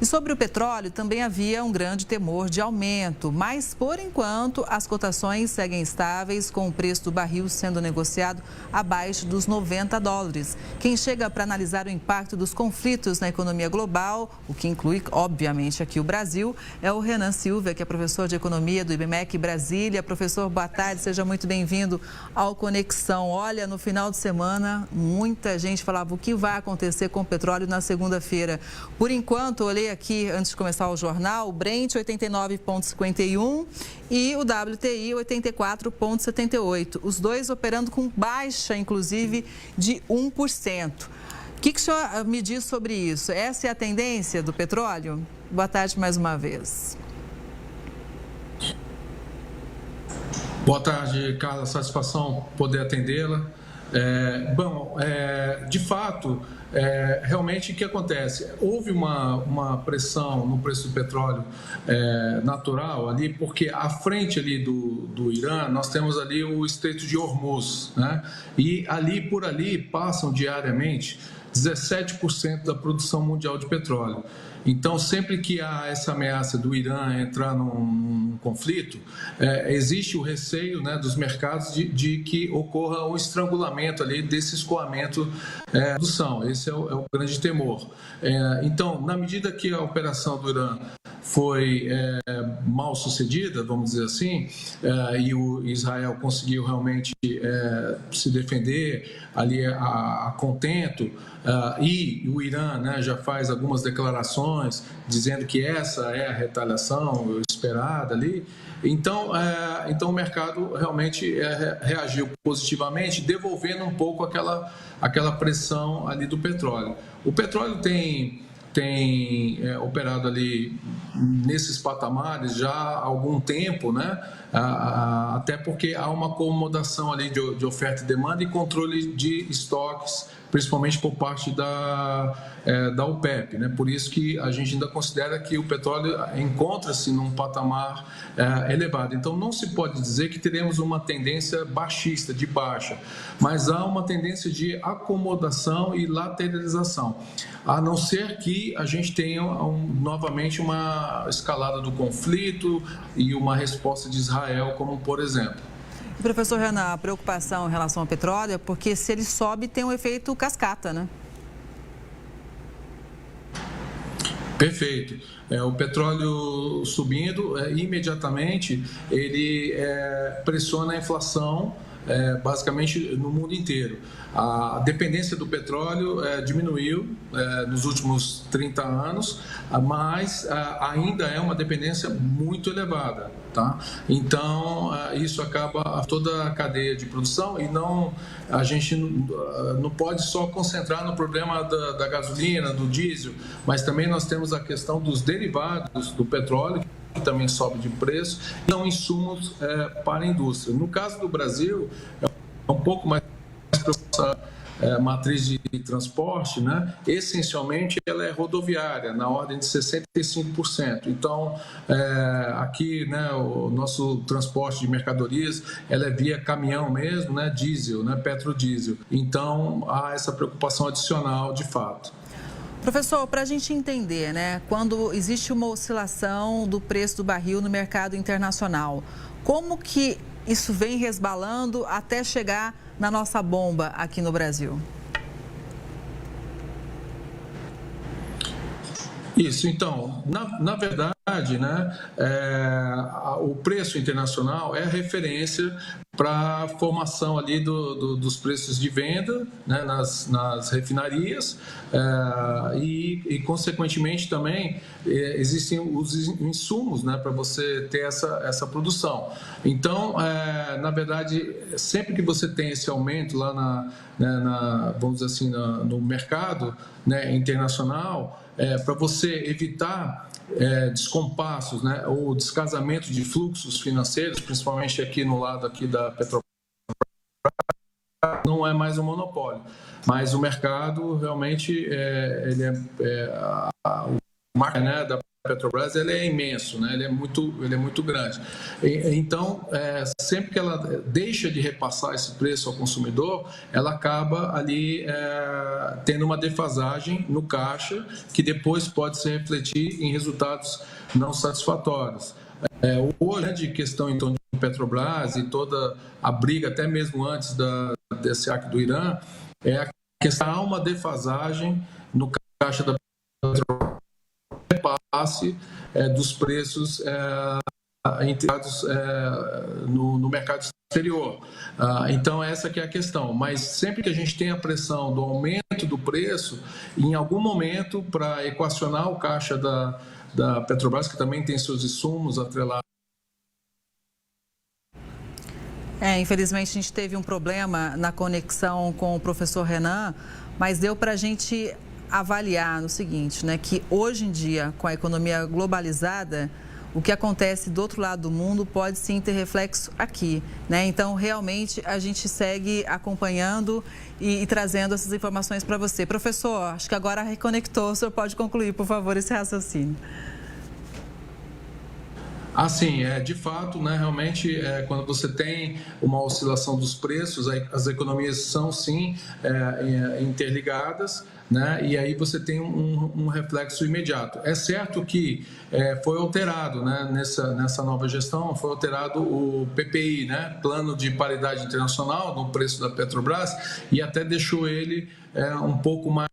E sobre o petróleo, também havia um grande temor de aumento, mas por enquanto as cotações seguem estáveis, com o preço do barril sendo negociado abaixo dos $90. Quem chega para analisar o impacto dos conflitos na economia global, o que inclui, obviamente, aqui o Brasil, é o Renan Silva, que é professor de economia do IBMEC Brasília. Professor, boa tarde, seja muito bem-vindo ao Conexão. Olha, no final de semana, muita gente falava o que vai acontecer com o petróleo na segunda-feira. Por enquanto, eu olhei aqui, antes de começar o jornal, o Brent 89,51 e o WTI 84,78. Os dois operando com baixa, inclusive, de 1%. O que o senhor me diz sobre isso? Essa é a tendência do petróleo? Boa tarde mais uma vez. Boa tarde, Carla. Satisfação poder atendê-la. De fato, realmente o que acontece? Houve uma pressão no preço do petróleo natural ali, porque à frente ali do Irã, nós temos ali o Estreito de Hormuz, né? E por ali passam diariamente 17% da produção mundial de petróleo. Então, sempre que há essa ameaça do Irã entrar num conflito, existe o receio, né, dos mercados de que ocorra um estrangulamento ali desse escoamento da produção. Esse é o grande temor. Então, na medida que a operação do Irã foi mal sucedida, vamos dizer assim, e o Israel conseguiu realmente se defender ali a contento, e o Irã, né, já faz algumas declarações dizendo que essa é a retaliação esperada ali. Então o mercado realmente reagiu positivamente, devolvendo um pouco aquela pressão ali do petróleo. O petróleo tem operado ali nesses patamares já há algum tempo, né? Até porque há uma acomodação ali de oferta e demanda e controle de estoques, principalmente por parte da OPEP, né? Por isso que a gente ainda considera que o petróleo encontra-se num patamar elevado. Então, não se pode dizer que teremos uma tendência baixista, de baixa, mas há uma tendência de acomodação e lateralização, a não ser que a gente tenha novamente uma escalada do conflito e uma resposta de Israel, como por exemplo. Professor Renan, a preocupação em relação ao petróleo é porque se ele sobe tem um efeito cascata, né? Perfeito. O petróleo subindo, imediatamente ele pressiona a inflação, basicamente no mundo inteiro. A dependência do petróleo diminuiu nos últimos 30 anos, mas ainda é uma dependência muito elevada, tá? Então, isso acaba toda a cadeia de produção e a gente não pode só concentrar no problema da gasolina, do diesel, mas também nós temos a questão dos derivados do petróleo, que também sobe de preço, e são insumos para a indústria. No caso do Brasil, é um pouco mais preocupação, matriz de transporte, né? Essencialmente ela é rodoviária, na ordem de 65%. Então, aqui, né, o nosso transporte de mercadorias, ela é via caminhão mesmo, né, diesel, né, petrodiesel. Então, há essa preocupação adicional de fato. Professor, para a gente entender, né, quando existe uma oscilação do preço do barril no mercado internacional, como que isso vem resbalando até chegar na nossa bomba aqui no Brasil? Isso, então, na verdade, né, o preço internacional é a referência para a formação ali dos preços de venda, né, nas refinarias e, consequentemente, também existem os insumos, né, para você ter essa produção. Então, na verdade, sempre que você tem esse aumento lá vamos dizer assim, no mercado, né, internacional, para você evitar descompassos, né, ou descasamento de fluxos financeiros, principalmente aqui no lado aqui da Petrobras, não é mais um monopólio, mas o mercado realmente ele o marco, né, da Petrobras ele é imenso, né? Ele é muito grande. Então, sempre que ela deixa de repassar esse preço ao consumidor, ela acaba ali tendo uma defasagem no caixa, que depois pode se refletir em resultados não satisfatórios. Hoje, a grande questão em torno de Petrobras e toda a briga, até mesmo antes desse acto do Irã, é a questão há uma defasagem no caixa da Petrobras, repasse dos preços integrados no mercado exterior. Então, essa que é a questão. Mas sempre que a gente tem a pressão do aumento do preço, em algum momento, para equacionar o caixa da Petrobras, que também tem seus insumos atrelados. Infelizmente, a gente teve um problema na conexão com o professor Renan, mas deu para a gente avaliar no seguinte, né, que hoje em dia, com a economia globalizada, o que acontece do outro lado do mundo pode sim ter reflexo aqui, né? Então, realmente, a gente segue acompanhando e trazendo essas informações para você. Professor, acho que agora reconectou, o senhor pode concluir, por favor, esse raciocínio. Assim, de fato, né, realmente, quando você tem uma oscilação dos preços, as economias são, sim, interligadas, né, e aí você tem um reflexo imediato. É certo que foi alterado, né, nessa nova gestão, foi alterado o PPI, né, Plano de Paridade Internacional, no preço da Petrobras, e até deixou ele um pouco mais.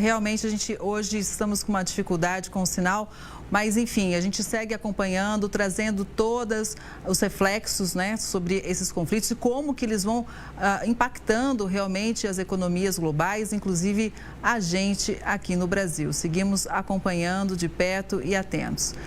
Realmente, hoje estamos com uma dificuldade com o sinal, mas enfim, a gente segue acompanhando, trazendo todos os reflexos, né, sobre esses conflitos e como que eles vão impactando realmente as economias globais, inclusive a gente aqui no Brasil. Seguimos acompanhando de perto e atentos.